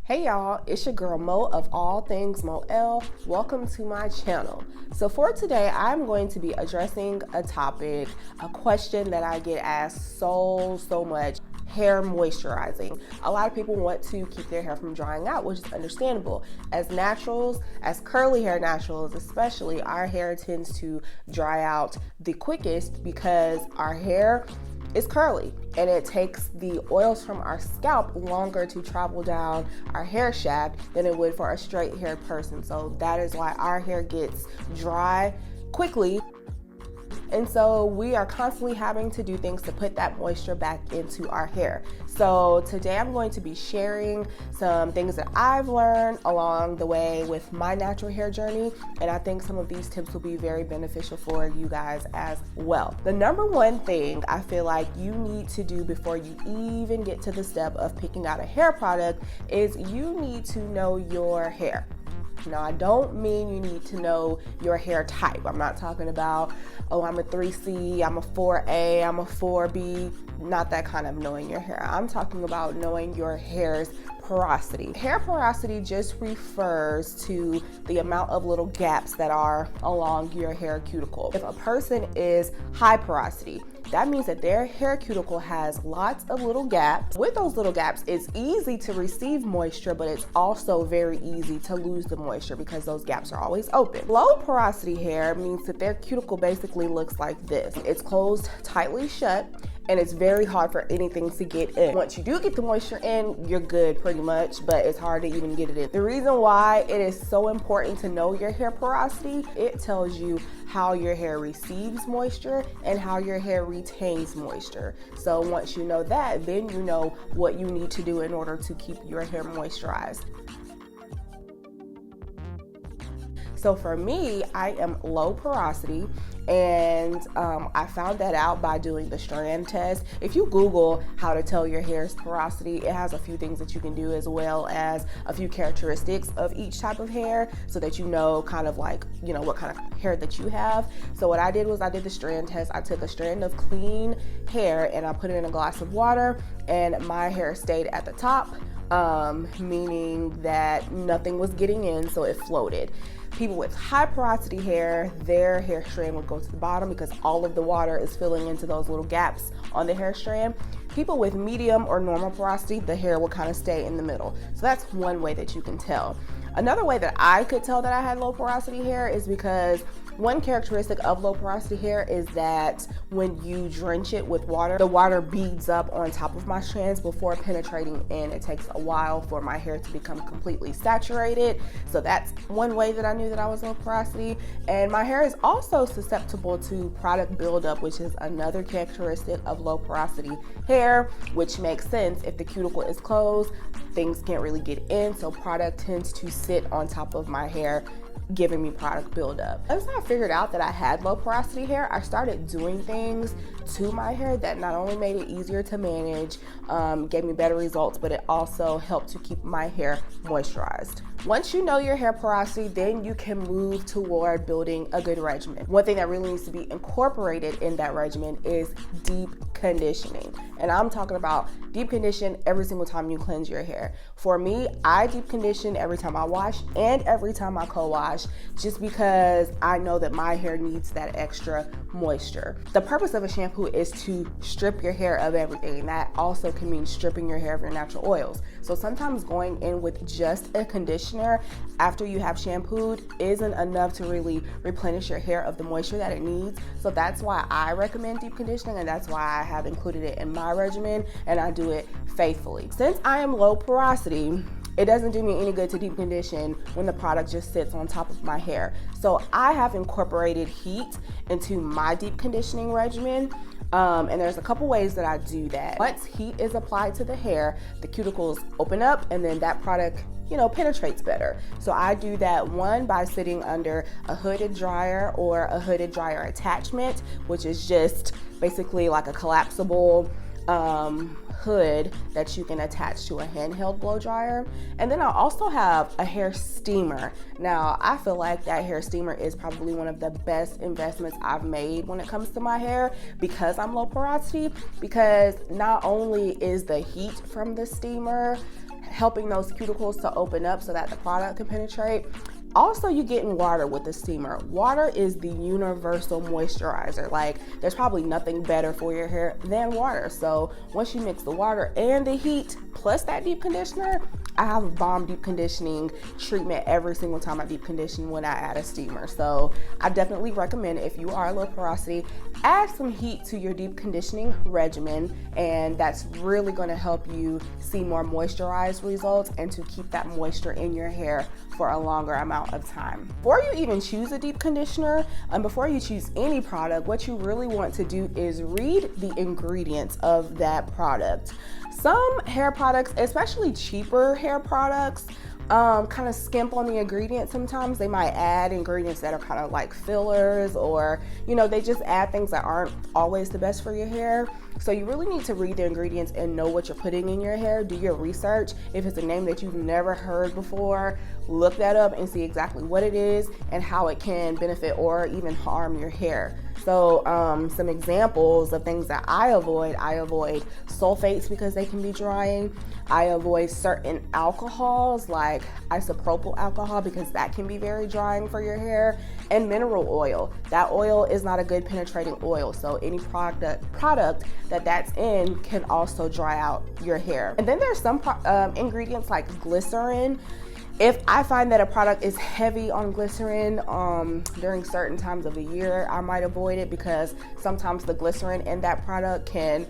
Hey y'all, it's your girl Mo of All Things Mo L. Welcome to my channel. So for today, I'm going to be addressing a topic, a question that I get asked so much. Hair moisturizing. A lot of people want to keep their hair from drying out, which is understandable. As naturals, as curly hair naturals especially, our hair tends to dry out the quickest because our hair is curly and it takes the oils from our scalp longer to travel down our hair shaft than it would for a straight haired person. So that is why our hair gets dry quickly. And so we are constantly having to do things to put that moisture back into our hair. So today I'm going to be sharing some things that I've learned along the way with my natural hair journey. And I think some of these tips will be very beneficial for you guys as well. The number one thing I feel like you need to do before you even get to the step of picking out a hair product is you need to know your hair. Now, I don't mean you need to know your hair type. I'm not talking about, oh, I'm a 3C, I'm a 4A, I'm a 4B. Not that kind of knowing your hair. I'm talking about knowing your hair's porosity. Hair porosity just refers to the amount of little gaps that are along your hair cuticle. If a person is high porosity, that means that their hair cuticle has lots of little gaps. With those little gaps, it's easy to receive moisture, but it's also very easy to lose the moisture because those gaps are always open. Low porosity hair means that their cuticle basically looks like this. It's closed tightly shut, and it's very hard for anything to get in. Once you do get the moisture in, you're good pretty much, but it's hard to even get it in. The reason why it is so important to know your hair porosity, it tells you how your hair receives moisture and how your hair retains moisture. So once you know that, then you know what you need to do in order to keep your hair moisturized. So for me, I am low porosity, and I found that out by doing the strand test. If you Google how to tell your hair's porosity, it has a few things that you can do as well as a few characteristics of each type of hair so that you know kind of like, what kind of hair that you have. So what I did was I did the strand test. I took a strand of clean hair and I put it in a glass of water, and my hair stayed at the top, meaning that nothing was getting in, so it floated. People with high porosity hair, their hair strand would go to the bottom because all of the water is filling into those little gaps on the hair strand. People with medium or normal porosity, the hair will kind of stay in the middle. So that's one way that you can tell. Another way that I could tell that I had low porosity hair is because one characteristic of low porosity hair is that when you drench it with water, the water beads up on top of my strands before penetrating in. It takes a while for my hair to become completely saturated. So that's one way that I knew that I was low porosity. And my hair is also susceptible to product buildup, which is another characteristic of low porosity hair, which makes sense. If the cuticle is closed, things can't really get in, so product tends to sit on top of my hair, giving me product buildup. Once I figured out that I had low porosity hair, I started doing things to my hair that not only made it easier to manage, gave me better results, but it also helped to keep my hair moisturized. Once you know your hair porosity, then you can move toward building a good regimen. One thing that really needs to be incorporated in that regimen is deep conditioning. And I'm talking about deep condition every single time you cleanse your hair. For me, I deep condition every time I wash and every time I co-wash, just because I know that my hair needs that extra moisture. The purpose of a shampoo is to strip your hair of everything. And that also can mean stripping your hair of your natural oils. So sometimes going in with just a conditioner after you have shampooed isn't enough to really replenish your hair of the moisture that it needs. So that's why I recommend deep conditioning, and that's why I have included it in my regimen, and I do it faithfully. Since I am low porosity, it doesn't do me any good to deep condition when the product just sits on top of my hair. So I have incorporated heat into my deep conditioning regimen. And there's a couple ways that I do that. Once heat is applied to the hair, the cuticles open up, and then that product penetrates better. So I do that one by sitting under a hooded dryer or a hooded dryer attachment, which is just basically like a collapsible hood that you can attach to a handheld blow dryer. And then I also have a hair steamer. Now, I feel like that hair steamer is probably one of the best investments I've made when it comes to my hair because I'm low porosity, because not only is the heat from the steamer helping those cuticles to open up so that the product can penetrate. Also, you get in water with the steamer. Water is the universal moisturizer. Like, there's probably nothing better for your hair than water. So once you mix the water and the heat plus that deep conditioner, I have a bomb deep conditioning treatment every single time I deep condition when I add a steamer. So I definitely recommend, if you are low porosity, add some heat to your deep conditioning regimen, and that's really going to help you see more moisturized results and to keep that moisture in your hair for a longer amount of time. Before you even choose a deep conditioner, and before you choose any product, what you really want to do is read the ingredients of that product. Some hair products, especially cheaper hair products, kind of skimp on the ingredients. Sometimes they might add ingredients that are kind of like fillers, or they just add things that aren't always the best for your hair. So you really need to read the ingredients and know what you're putting in your hair. Do your research. If it's a name that you've never heard before, look that up and see exactly what it is and how it can benefit or even harm your hair. So some examples of things that I avoid sulfates because they can be drying. I avoid certain alcohols like isopropyl alcohol because that can be very drying for your hair, and mineral oil. That oil is not a good penetrating oil, so any product that's in can also dry out your hair. And then there's some ingredients like glycerin. If I find that a product is heavy on glycerin during certain times of the year, I might avoid it because sometimes the glycerin in that product can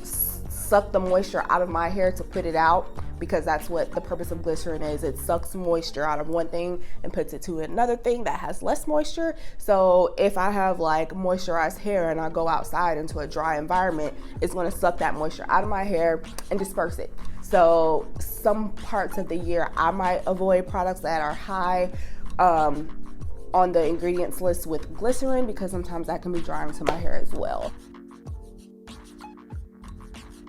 suck the moisture out of my hair to put it out, because that's what the purpose of glycerin is. It sucks moisture out of one thing and puts it to another thing that has less moisture. So if I have like moisturized hair and I go outside into a dry environment, it's going to suck that moisture out of my hair and disperse it. So some parts of the year I might avoid products that are high on the ingredients list with glycerin, because sometimes that can be drying to my hair as well.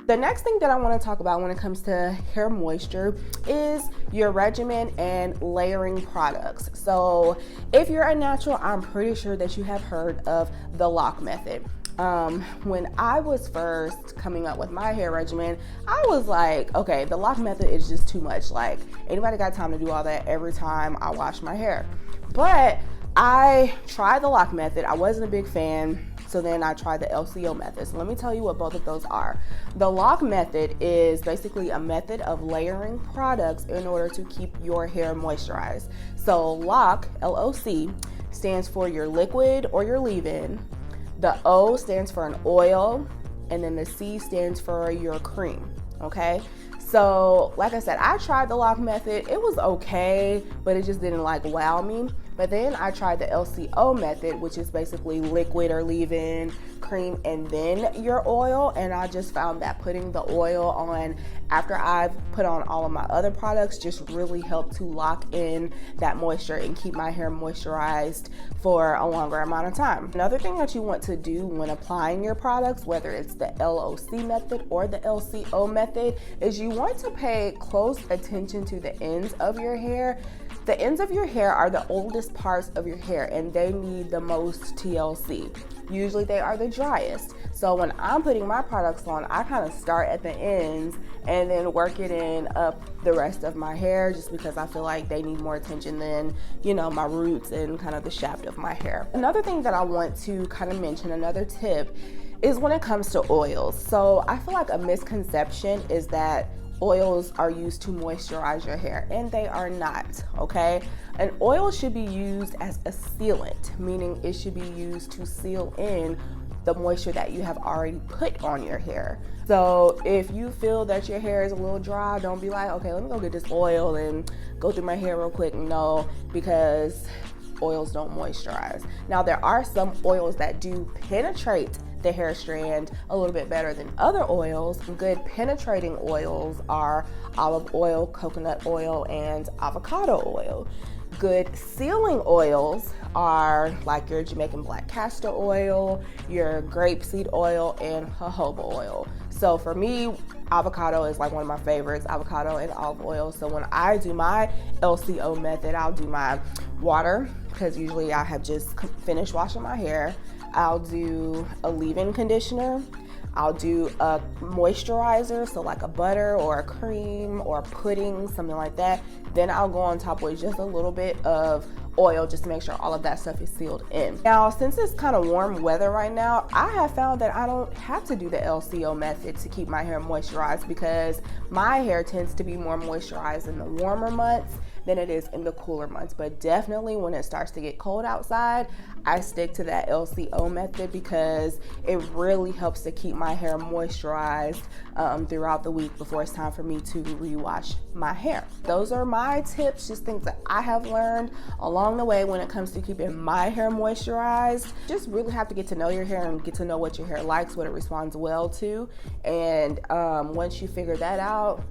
The next thing that I want to talk about when it comes to hair moisture is your regimen and layering products. So if you're a natural, I'm pretty sure that you have heard of the lock method. When I was first coming up with my hair regimen, I was like, okay, the lock method is just too much. Like, anybody got time to do all that every time I wash my hair? But I tried the lock method. I wasn't a big fan. So then I tried the LCO method. So let me tell you what both of those are. The lock method is basically a method of layering products in order to keep your hair moisturized. So lock, L-O-C, stands for your liquid or your leave-in. The O stands for an oil, and then the C stands for your cream, okay? So like I said, I tried the lock method. It was okay, but it just didn't like wow me. But then I tried the LCO method, which is basically liquid or leave-in, cream, and then your oil. And I just found that putting the oil on after I've put on all of my other products just really helped to lock in that moisture and keep my hair moisturized for a longer amount of time. Another thing that you want to do when applying your products, whether it's the LOC method or the LCO method, is you want to pay close attention to the ends of your hair. The ends of your hair are the oldest parts of your hair, and they need the most TLC. Usually they are the driest. So when I'm putting my products on, I kind of start at the ends and then work it in up the rest of my hair, just because I feel like they need more attention than, my roots and kind of the shaft of my hair. Another thing that I want to kind of mention, another tip, is when it comes to oils. So I feel like a misconception is that oils are used to moisturize your hair, and they are not, okay? An oil should be used as a sealant, meaning it should be used to seal in the moisture that you have already put on your hair. So if you feel that your hair is a little dry, don't be like, okay, let me go get this oil and go through my hair real quick. No, because oils don't moisturize. Now, there are some oils that do penetrate the hair strand a little bit better than other oils. Good penetrating oils are olive oil, coconut oil, and avocado oil. Good sealing oils are like your Jamaican black castor oil, your grapeseed oil, and jojoba oil. So for me, avocado is like one of my favorites, avocado and olive oil. So when I do my LCO method, I'll do my water, because usually I have just finished washing my hair. I'll do a leave-in conditioner. I'll do a moisturizer, so like a butter or a cream or a pudding, something like that. Then I'll go on top with just a little bit of oil just to make sure all of that stuff is sealed in. Now, since it's kind of warm weather right now, I have found that I don't have to do the LCO method to keep my hair moisturized, because my hair tends to be more moisturized in the warmer months than it is in the cooler months. But definitely when it starts to get cold outside, I stick to that LCO method because it really helps to keep my hair moisturized throughout the week before it's time for me to rewash my hair. Those are my tips, just things that I have learned along the way when it comes to keeping my hair moisturized. Just really have to get to know your hair and get to know what your hair likes, what it responds well to. And once you figure that out,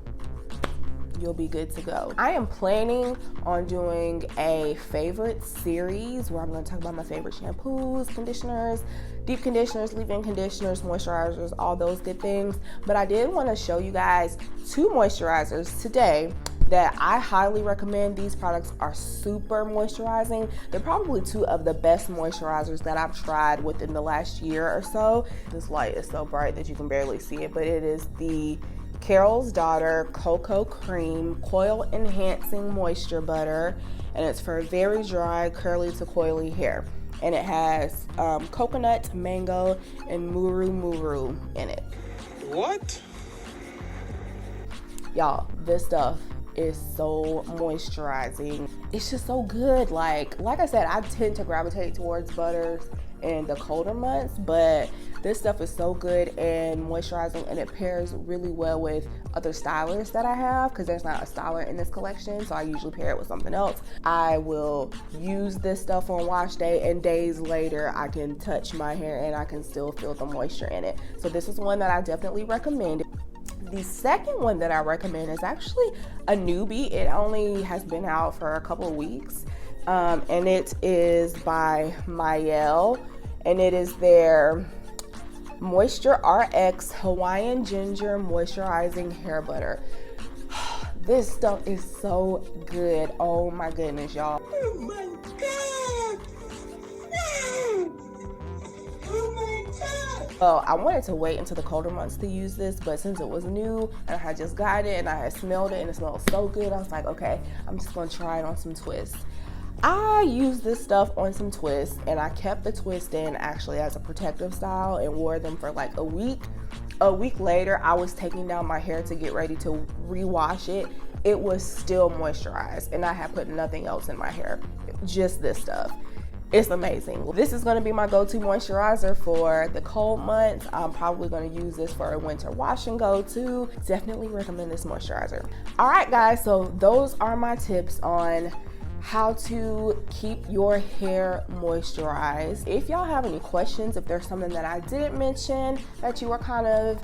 you'll be good to go. I am planning on doing a favorite series where I'm going to talk about my favorite shampoos, conditioners, deep conditioners, leave-in conditioners, moisturizers, all those good things. But I did want to show you guys 2 moisturizers today that I highly recommend. These products are super moisturizing. They're probably 2 of the best moisturizers that I've tried within the last year or so. This light is so bright that you can barely see it, but it is the Carol's Daughter Cocoa Cream Coil Enhancing Moisture Butter, and it's for very dry, curly to coily hair. And it has coconut, mango, and muru in it. What? Y'all, this stuff is so moisturizing. It's just so good. Like I said, I tend to gravitate towards butters in the colder months, but this stuff is so good and moisturizing, and it pairs really well with other stylers that I have, because there's not a styler in this collection, so I usually pair it with something else. I will use this stuff on wash day, and days later I can touch my hair and I can still feel the moisture in it. So this is one that I definitely recommend. The second one that I recommend is actually a newbie. It only has been out for a couple of weeks, and it is by Mielle, and it is their Moisture RX Hawaiian Ginger Moisturizing Hair Butter. This stuff is so good. Oh my goodness, y'all. Oh my God! Oh my God! Well, I wanted to wait until the colder months to use this, but since it was new and I had just got it and I had smelled it and it smelled so good, I was like, okay, I'm just gonna try it on some twists. I used this stuff on some twists, and I kept the twist in actually as a protective style and wore them for like a week. A week later, I was taking down my hair to get ready to rewash it. It was still moisturized, and I had put nothing else in my hair, just this stuff. It's amazing. This is gonna be my go-to moisturizer for the cold months. I'm probably gonna use this for a winter wash and go too. Definitely recommend this moisturizer. All right, guys, so those are my tips on how to keep your hair moisturized. If y'all have any questions, if there's something that I didn't mention that you were kind of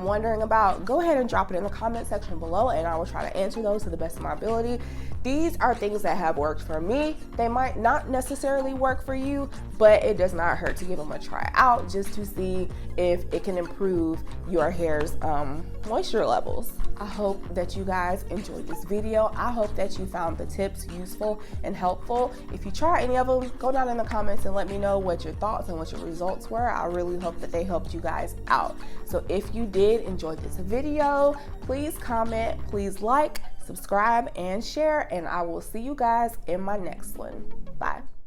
wondering about, go ahead and drop it in the comment section below, and I will try to answer those to the best of my ability. These are things that have worked for me. They might not necessarily work for you, but it does not hurt to give them a try out just to see if it can improve your hair's moisture levels. I hope that you guys enjoyed this video. I hope that you found the tips useful and helpful. If you try any of them, go down in the comments and let me know what your thoughts and what your results were. I really hope that they helped you guys out. So if you did enjoy this video, please comment, please like, subscribe, and share, and I will see you guys in my next one. Bye.